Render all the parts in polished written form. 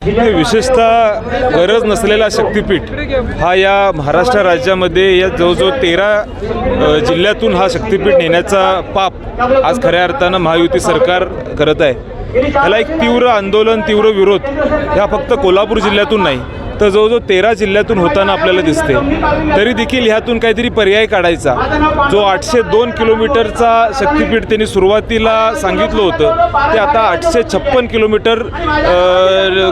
विशेषतः गरज नसलेला शक्तिपीठ हा या महाराष्ट्र राज्यामध्ये या जवळजवळ 13 जिल्ह्यातून हा शक्तिपीठ नेण्याचा पाप आज खऱ्या अर्थानं महायुती सरकार करत आहे। याला एक तीव्र आंदोलन, तीव्र विरोध ह्या फक्त कोल्हापूर जिल्ह्यातून नाही तर जवळजवळ 13 जिल्ह्यातून होताना आपल्याला दिसते। तरी देखील ह्यातून काहीतरी पर्याय काढायचा। जो 802 किलोमीटरचा शक्तिपीठ त्यांनी सुरुवातीला सांगितलं होतं ते आता 856 किलोमीटर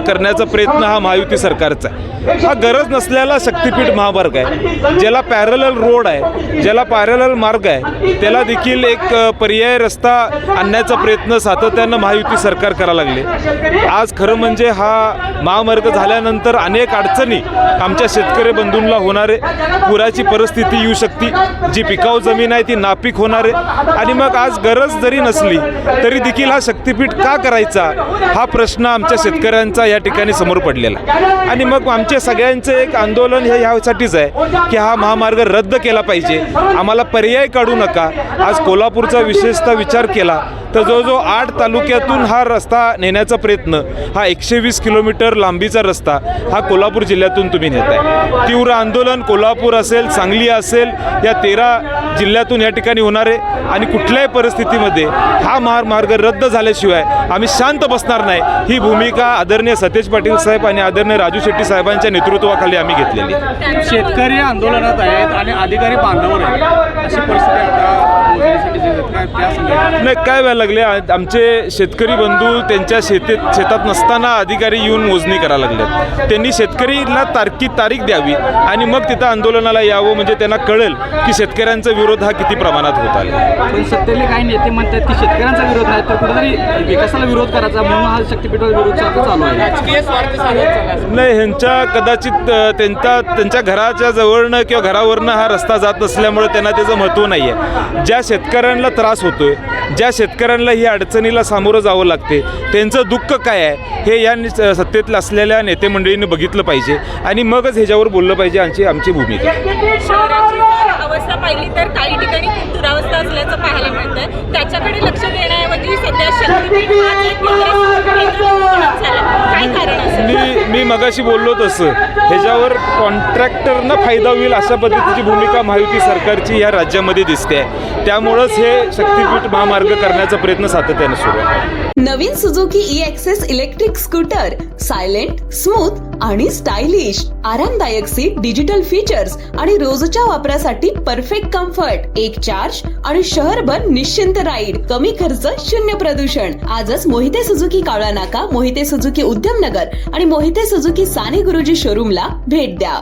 करण्याचा प्रयत्न हा महायुती सरकारचा आहे। हा गरज नसलेला शक्तिपीठ महामार्ग आहे, ज्याला पॅरलल रोड आहे, ज्याला पॅरलल मार्ग आहे, त्याला देखील एक पर्याय रस्ता आणण्याचा प्रयत्न सातत्यानं महायुती सरकार करायला लागले। आज खरं म्हणजे हा महामार्ग झाल्यानंतर अनेक अडचणी आमच्या शेतकरी बंधूंना होणारे, पुराची परिस्थिती येऊ शकते, जी पिकाऊ जमीन आहे ती नापीक होणारे, आणि मग आज गरज जरी नसली तरी देखील हा शक्तिपीठ का करायचा हा प्रश्न आमच्या शेतकऱ्यांचा या ठिकाणी समोर पडलेला। आणि मग आमचे सगळ्यांचे एक आंदोलन हे ह्यासाठीच आहे की हा महामार्ग रद्द केला पाहिजे, आम्हाला पर्याय काढू नका। आज कोल्हापूरचा विशेषतः विचार केला तर जवळजवळ 8 तालुक्यातून हा रस्ता नेण्याचा प्रयत्न, हा 120 किलोमीटर लांबीचा रस्ता हा कोल्हापूर जिल्ह्यातून तुम्ही नेताय। तीव्र आंदोलन कोल्हापूर असेल, सांगली असेल, या 13 जिल्ह्यातून या ठिकाणी होणार आहे। आणि कुठल्याही परिस्थितीमध्ये हा महामार्ग रद्द झाल्याशिवाय आम्ही शांत बसणार नाही, ही भूमिका आदरणीय सतेज पाटील साहेब आणि आदरणीय राजू शेट्टी साहेबांच्या नेतृत्वाखाली आम्ही घेतलेली। शेतकरी आंदोलनात आहेत आणि अधिकारी बांधावर आहेत, अशी परिस्थिती आता नाही काय व्हायला लागले, आमचे शेतकरी बंधू त्यांच्या शेतात नसताना अधिकारी येऊन मोजणी करायला लागले। त्यांनी शेतकरीला तारीख द्यावी आणि मग तिथं आंदोलनाला यावं, म्हणजे त्यांना कळेल की शेतकऱ्यांचा विरोध हा किती प्रमाणात होत आहे। पण सत्तेतले काही नेते म्हणतात की शेतकऱ्यांचा विरोध नाही तर कुठेतरी विकासाला विरोध करायचा, म्हणून हा शक्तिपीठाला विरोध चालू आहे। नाही, ह्यांच्या कदाचित त्यांच्या घराच्या जवळनं किंवा घरावरनं हा रस्ता जात नसल्यामुळे त्यांना त्याचं महत्त्व नाही आहे। ज्या शेतकऱ्यांना त्रास होतोय, ज्या शेतकऱ्यांना ही अडचणीला सामोरं जावं लागते, त्यांचं दुःख काय आहे हे या सत्तेत असलेल्या नेते मंडळींनी बघितलं पाहिजे आणि मगच ह्याच्यावर बोललं पाहिजे। आमची भूमिका शहराची अवस्था पाहिली तर काही ठिकाणी खूप दुरावस्था असल्याचं पाहायला मिळतंय, त्याच्याकडे लक्ष देण्याऐवजी सध्या शक्तिपीठ काय कारण असेल? मी मगाशी बोललो तसं ह्याच्यावर कॉन्ट्रॅक्टरना फायदा होईल अशा पद्धतीची भूमिका महायुती सरकारची या राज्यामध्ये दिसते आहे। त्यामुळंच हे शक्तिपीठ महामार्ग करण्याचा प्रयत्न सातत्याने सुरू आहे। नवीन Suzuki e Access electric scooter silent, smooth आणि स्टायलिश, आरामदायक सीट, डिजिटल फीचर्स आणि रोजच्या वापरासाठी परफेक्ट कम्फर्ट, एक चार्ज आणि शहरभर निश्चिंत राईड, कमी खर्च, शून्य प्रदूषण। आजच मोहिते सुझुकी कावळा नाका, मोहिते सुझुकी उद्यमनगर आणि मोहिते सुझुकी साने गुरुजी शोरूमला भेट द्या।